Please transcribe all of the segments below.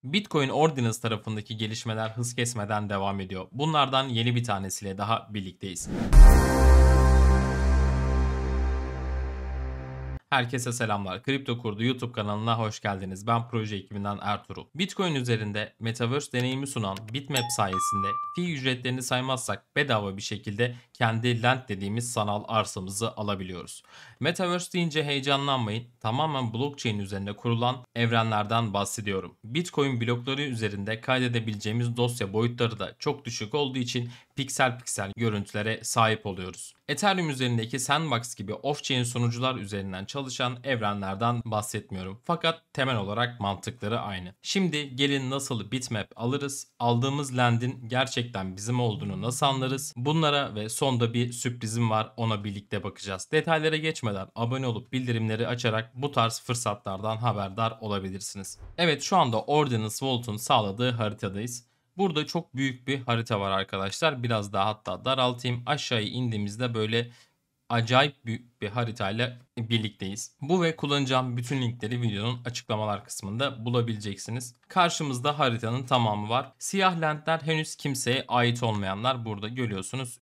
Bitcoin Ordinals tarafındaki gelişmeler hız kesmeden devam ediyor. Bunlardan yeni bir tanesiyle daha birlikteyiz. Herkese selamlar. Kripto Kurdu YouTube kanalına hoş geldiniz. Ben proje ekibinden Ertuğrul. Bitcoin üzerinde Metaverse deneyimi sunan Bitmap sayesinde fee ücretlerini saymazsak bedava bir şekilde kendi land dediğimiz sanal arsamızı alabiliyoruz. Metaverse deyince heyecanlanmayın. Tamamen blockchain üzerinde kurulan evrenlerden bahsediyorum. Bitcoin blokları üzerinde kaydedebileceğimiz dosya boyutları da çok düşük olduğu için piksel piksel görüntülere sahip oluyoruz. Ethereum üzerindeki Sandbox gibi off-chain sunucular üzerinden çalışan evrenlerden bahsetmiyorum. Fakat temel olarak mantıkları aynı. Şimdi gelin nasıl bitmap alırız, aldığımız land'in gerçekten bizim olduğunu nasıl anlarız? Bunlara ve sonda bir sürprizim var, ona birlikte bakacağız. Detaylara geçmeden abone olup bildirimleri açarak bu tarz fırsatlardan haberdar olabilirsiniz. Evet, şu anda Ordinals Vault'un sağladığı haritadayız. Burada çok büyük bir harita var arkadaşlar. Biraz daha hatta daraltayım. Aşağıya indiğimizde böyle acayip büyük bir haritayla birlikteyiz. Bu ve kullanacağım bütün linkleri videonun açıklamalar kısmında bulabileceksiniz. Karşımızda haritanın tamamı var. Siyah lentler henüz kimseye ait olmayanlar burada görüyorsunuz.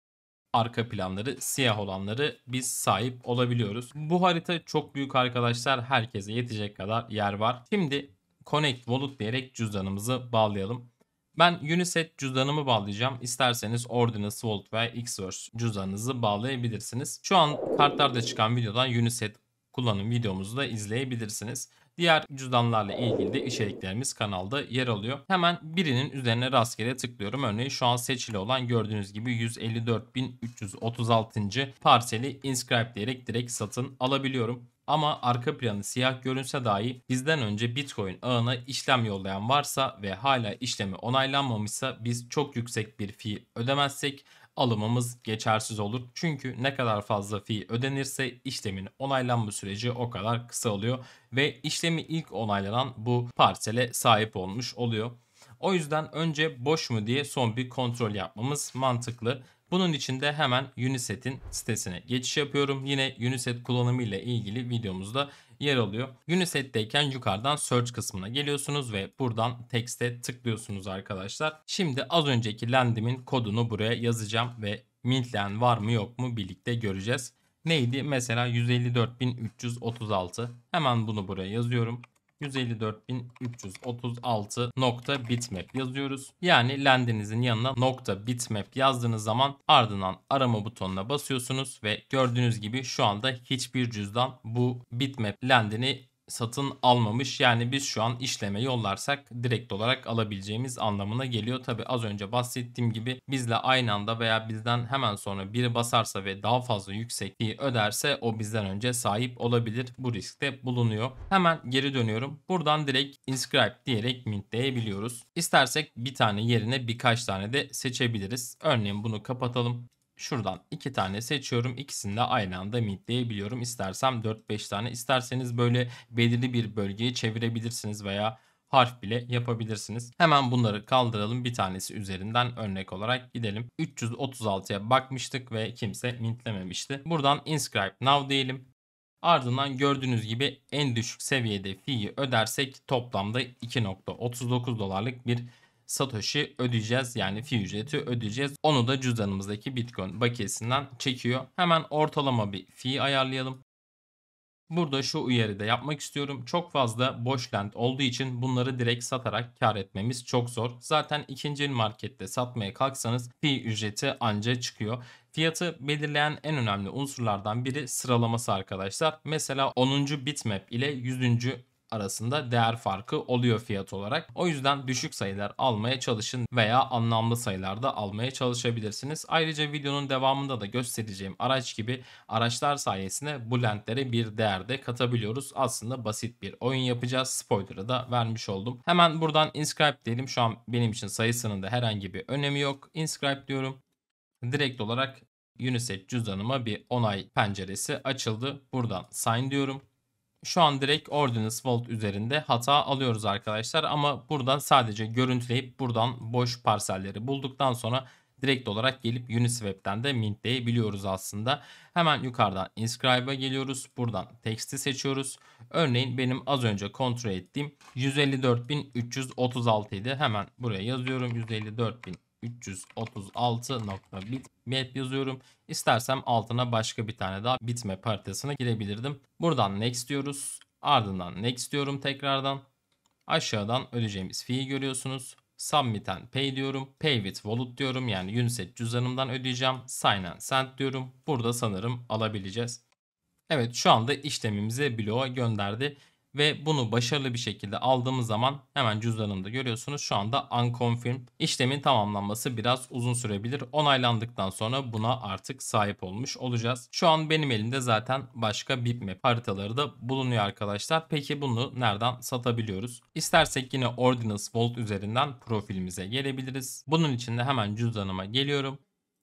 Arka planları siyah olanları biz sahip olabiliyoruz. Bu harita çok büyük arkadaşlar. Herkese yetecek kadar yer var. Şimdi Connect Wallet diyerek cüzdanımızı bağlayalım. Ben Uniset cüzdanımı bağlayacağım. İsterseniz Ordinals Vault veya Xverse cüzdanınızı bağlayabilirsiniz. Şu an kartlarda çıkan videodan Uniset kullanım videomuzu da izleyebilirsiniz. Diğer cüzdanlarla ilgili de içeriklerimiz kanalda yer alıyor. Hemen birinin üzerine rastgele tıklıyorum. Örneğin şu an seçili olan gördüğünüz gibi 154.336. parseli inscribe diyerek direkt satın alabiliyorum. Ama arka planı siyah görünse dahi bizden önce Bitcoin ağına işlem yollayan varsa ve hala işlemi onaylanmamışsa biz çok yüksek bir fee ödemezsek alımımız geçersiz olur. Çünkü ne kadar fazla fee ödenirse işlemin onaylanma süreci o kadar kısa oluyor ve işlemi ilk onaylanan bu parsele sahip olmuş oluyor. O yüzden önce boş mu diye son bir kontrol yapmamız mantıklı. Bunun için de hemen Uniset'in sitesine geçiş yapıyorum. Yine Uniset kullanımı ile ilgili videomuzda yer alıyor. Uniset'teyken yukarıdan search kısmına geliyorsunuz ve buradan text'e tıklıyorsunuz arkadaşlar. Şimdi az önceki land'imin kodunu buraya yazacağım ve mintleyen var mı yok mu birlikte göreceğiz. Neydi? Mesela 154.336. Hemen bunu buraya yazıyorum. 154.336.bitmap yazıyoruz. Yani land'inizin yanına .bitmap yazdığınız zaman ardından arama butonuna basıyorsunuz ve gördüğünüz gibi şu anda hiçbir cüzdan bu bitmap land'ini satın almamış. Yani biz şu an işleme yollarsak direkt olarak alabileceğimiz anlamına geliyor. Tabi az önce bahsettiğim gibi bizle aynı anda veya bizden hemen sonra biri basarsa ve daha fazla yüksekliği öderse o bizden önce sahip olabilir. Bu riskte bulunuyor. Hemen geri dönüyorum. Buradan direkt inscribe diyerek mintleyebiliyoruz. İstersek bir tane yerine birkaç tane de seçebiliriz. Örneğin bunu kapatalım. Şuradan 2 tane seçiyorum. İkisini de aynı anda mintleyebiliyorum. İstersem 4-5 tane. İsterseniz böyle belirli bir bölgeyi çevirebilirsiniz veya harf bile yapabilirsiniz. Hemen bunları kaldıralım. Bir tanesi üzerinden örnek olarak gidelim. 336'ya bakmıştık ve kimse mintlememişti. Buradan inscribe now diyelim. Ardından gördüğünüz gibi en düşük seviyede fee'yi ödersek toplamda 2.39 dolarlık bir Satoshi ödeyeceğiz. Yani fee ücreti ödeyeceğiz. Onu da cüzdanımızdaki Bitcoin bakiyesinden çekiyor. Hemen ortalama bir fee ayarlayalım. Burada şu uyarı da yapmak istiyorum. Çok fazla boş land olduğu için bunları direkt satarak kar etmemiz çok zor. Zaten ikinci el markette satmaya kalksanız fee ücreti anca çıkıyor. Fiyatı belirleyen en önemli unsurlardan biri sıralaması arkadaşlar. Mesela 10. bitmap ile 100. arasında değer farkı oluyor fiyat olarak. O yüzden düşük sayılar almaya çalışın veya anlamlı sayılarda almaya çalışabilirsiniz. Ayrıca videonun devamında da göstereceğim araç gibi araçlar sayesinde bu lentlere bir değer de katabiliyoruz. Aslında basit bir oyun yapacağız. Spoiler'ı da vermiş oldum. Hemen buradan inscribe diyelim. Şu an benim için sayısının da herhangi bir önemi yok. Inscribe diyorum. Direkt olarak Uniset cüzdanıma bir onay penceresi açıldı. Buradan sign diyorum. Şu an direkt Ordinals Vault üzerinde hata alıyoruz arkadaşlar. Ama buradan sadece görüntüleyip buradan boş parselleri bulduktan sonra direkt olarak gelip Uniswap'ten de mintleyebiliyoruz aslında. Hemen yukarıdan Inscribe'a geliyoruz. Buradan text'i seçiyoruz. Örneğin benim az önce kontrol ettiğim 154.336 idi. Hemen buraya yazıyorum. 154.336.bitmap yazıyorum. İstersem altına başka bir tane daha bitmap haritasına girebilirdim. Buradan next diyoruz. Ardından next diyorum tekrardan. Aşağıdan ödeyeceğimiz fee'yi görüyorsunuz. Submit and Pay diyorum. Pay with Wallet diyorum. Yani Unisat cüzdanımdan ödeyeceğim. Sign and Send diyorum. Burada sanırım alabileceğiz. Evet, şu anda işlemimizi bloğa gönderdi ve bunu başarılı bir şekilde aldığımız zaman hemen cüzdanımda görüyorsunuz şu anda unconfirmed. İşlemin tamamlanması biraz uzun sürebilir. Onaylandıktan sonra buna artık sahip olmuş olacağız. Şu an benim elimde zaten başka bitmap haritaları da bulunuyor arkadaşlar. Peki bunu nereden satabiliyoruz? İstersek yine Ordinals Vault üzerinden profilimize gelebiliriz. Bunun için de hemen cüzdanıma geliyorum.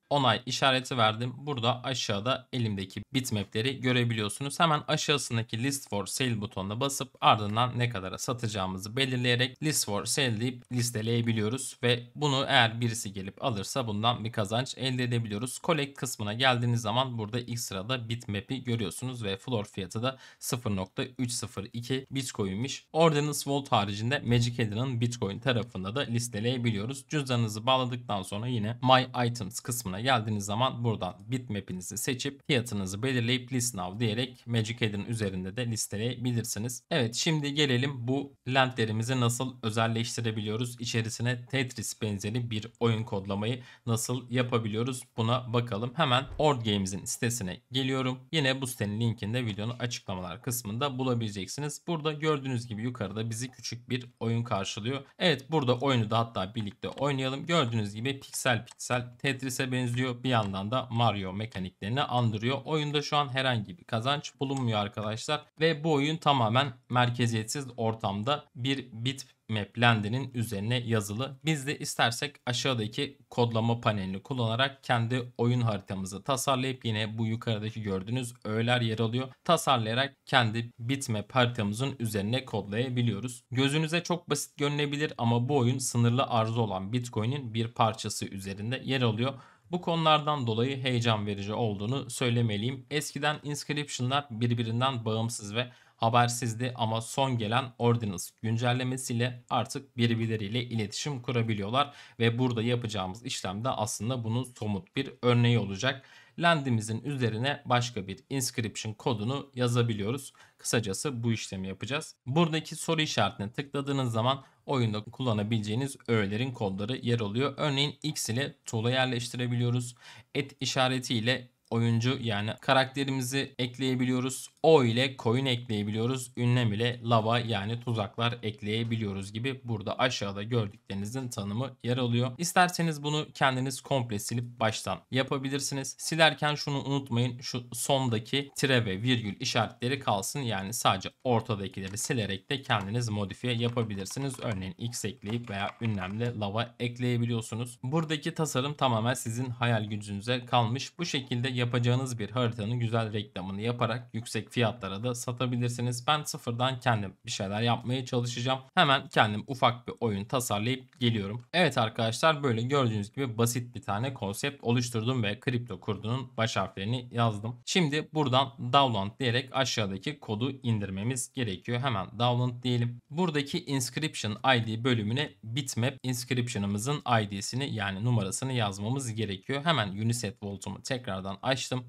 Onay işareti verdim. Burada aşağıda elimdeki bitmap'leri görebiliyorsunuz. Hemen aşağısındaki list for sale butonuna basıp ardından ne kadara satacağımızı belirleyerek list for sale deyip listeleyebiliyoruz ve bunu eğer birisi gelip alırsa bundan bir kazanç elde edebiliyoruz. Collect kısmına geldiğiniz zaman burada ilk sırada bitmap'i görüyorsunuz ve floor fiyatı da 0.302 Bitcoin'miş. Ordinals Vault haricinde Magic Eden'ın Bitcoin tarafında da listeleyebiliyoruz. Cüzdanınızı bağladıktan sonra yine My Items kısmına geldiğiniz zaman buradan bitmap'inizi seçip fiyatınızı belirleyip list now diyerek Magic Eden üzerinde de listeleyebilirsiniz. Evet, şimdi gelelim bu lentlerimizi nasıl özelleştirebiliyoruz? İçerisine Tetris benzeri bir oyun kodlamayı nasıl yapabiliyoruz? Buna bakalım. Hemen Ord Games'in sitesine geliyorum. Yine bu sitenin linkini de videonun açıklamalar kısmında bulabileceksiniz. Burada gördüğünüz gibi yukarıda bizi küçük bir oyun karşılıyor. Evet, burada oyunu da hatta birlikte oynayalım. Gördüğünüz gibi piksel piksel Tetris'e benziyor. Bir yandan da Mario mekaniklerini andırıyor. Oyunda şu an herhangi bir kazanç bulunmuyor arkadaşlar. Ve bu oyun tamamen merkeziyetsiz ortamda bir bitmap landinin üzerine yazılı. Biz de istersek aşağıdaki kodlama panelini kullanarak kendi oyun haritamızı tasarlayıp yine bu yukarıdaki gördüğünüz öğeler yer alıyor. Tasarlayarak kendi bitmap haritamızın üzerine kodlayabiliyoruz. Gözünüze çok basit görünebilir ama bu oyun sınırlı arzı olan Bitcoin'in bir parçası üzerinde yer alıyor. Bu konulardan dolayı heyecan verici olduğunu söylemeliyim. Eskiden inscription'lar birbirinden bağımsız ve habersizdi ama son gelen Ordinals güncellemesiyle artık birbirleriyle iletişim kurabiliyorlar ve burada yapacağımız işlem de aslında bunun somut bir örneği olacak. Land'imizin üzerine başka bir inscription kodunu yazabiliyoruz. Kısacası bu işlemi yapacağız. Buradaki soru işaretine tıkladığınız zaman oyunda kullanabileceğiniz öğelerin kodları yer alıyor. Örneğin X ile tuğla yerleştirebiliyoruz. Et işareti ile oyuncu yani karakterimizi ekleyebiliyoruz. O ile coin ekleyebiliyoruz. Ünlem ile lava yani tuzaklar ekleyebiliyoruz gibi burada aşağıda gördüklerinizin tanımı yer alıyor. İsterseniz bunu kendiniz komple silip baştan yapabilirsiniz. Silerken şunu unutmayın. Şu sondaki tire ve virgül işaretleri kalsın. Yani sadece ortadakileri silerek de kendiniz modifiye yapabilirsiniz. Örneğin X ekleyip veya ünlemle lava ekleyebiliyorsunuz. Buradaki tasarım tamamen sizin hayal gücünüze kalmış. Bu şekilde yapacağınız bir haritanın güzel reklamını yaparak yüksek fiyatlara da satabilirsiniz. Ben sıfırdan kendim bir şeyler yapmaya çalışacağım. Hemen kendim ufak bir oyun tasarlayıp geliyorum. Evet arkadaşlar, böyle gördüğünüz gibi basit bir tane konsept oluşturdum ve kripto kurdunun baş harflerini yazdım. Şimdi buradan download diyerek aşağıdaki kodu indirmemiz gerekiyor. Hemen download diyelim. Buradaki inscription ID bölümüne bitmap inscription'ımızın ID'sini yani numarasını yazmamız gerekiyor. Hemen Unisat Vault'umu tekrardan açtım.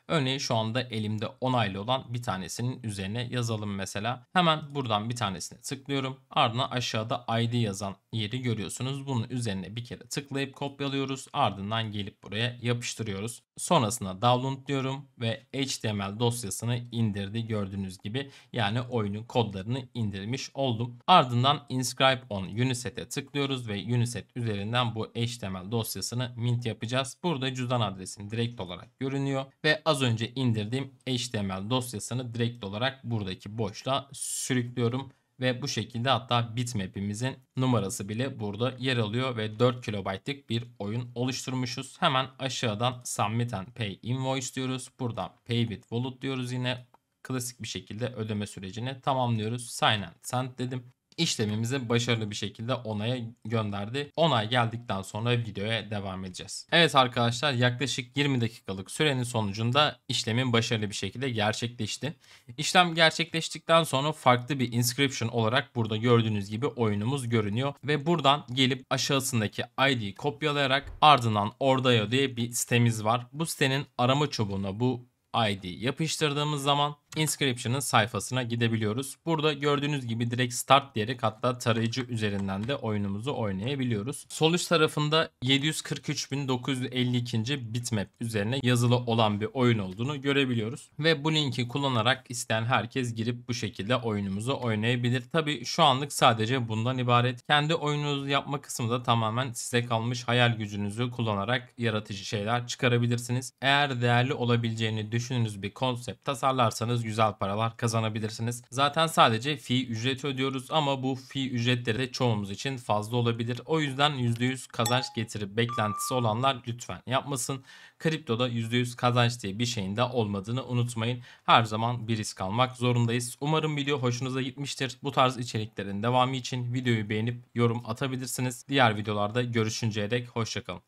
Örneğin şu anda elimde onaylı olan bir tanesinin üzerine yazalım mesela. Hemen buradan bir tanesine tıklıyorum. Ardından aşağıda ID yazan yeri görüyorsunuz. Bunun üzerine bir kere tıklayıp kopyalıyoruz. Ardından gelip buraya yapıştırıyoruz. Sonrasında download diyorum ve HTML dosyasını indirdi gördüğünüz gibi. Yani oyunun kodlarını indirmiş oldum. Ardından inscribe on Unisat'e tıklıyoruz ve Unisat üzerinden bu HTML dosyasını mint yapacağız. Burada cüzdan adresim direkt olarak görünüyor ve az önce indirdiğim HTML dosyasını direkt olarak buradaki boşluğa sürüklüyorum. Ve bu şekilde hatta bitmap'imizin numarası bile burada yer alıyor ve 4 kilobaytlık bir oyun oluşturmuşuz. Hemen aşağıdan Submit and Pay Invoice diyoruz. Buradan Pay with Wallet diyoruz yine. Klasik bir şekilde ödeme sürecini tamamlıyoruz. Sign and Send dedim. işlemimizi başarılı bir şekilde onaya gönderdi. Onay geldikten sonra videoya devam edeceğiz. Evet arkadaşlar, yaklaşık 20 dakikalık sürenin sonucunda işlemin başarılı bir şekilde gerçekleşti. İşlem gerçekleştikten sonra farklı bir inscription olarak burada gördüğünüz gibi oyunumuz görünüyor ve buradan gelip aşağısındaki ID'yi kopyalayarak ardından Ordaya diye bir sitemiz var. Bu sitenin arama çubuğuna bu ID yapıştırdığımız zaman Inscription'ın sayfasına gidebiliyoruz. Burada gördüğünüz gibi direkt start diyerek hatta tarayıcı üzerinden de oyunumuzu oynayabiliyoruz. Sol üst tarafında 743.952. bitmap üzerine yazılı olan bir oyun olduğunu görebiliyoruz. Ve bu linki kullanarak isteyen herkes girip bu şekilde oyunumuzu oynayabilir. Tabi şu anlık sadece bundan ibaret. Kendi oyununuzu yapma kısmı da tamamen size kalmış. Hayal gücünüzü kullanarak yaratıcı şeyler çıkarabilirsiniz. Eğer değerli olabileceğini düşündüğünüz bir konsept tasarlarsanız güzel paralar kazanabilirsiniz. Zaten sadece fee ücreti ödüyoruz ama bu fee ücretleri de çoğumuz için fazla olabilir. O yüzden %100 kazanç getirip beklentisi olanlar lütfen yapmasın. Kriptoda %100 kazanç diye bir şeyin de olmadığını unutmayın. Her zaman bir risk almak zorundayız. Umarım video hoşunuza gitmiştir. Bu tarz içeriklerin devamı için videoyu beğenip yorum atabilirsiniz. Diğer videolarda görüşünceye dek hoşça kalın.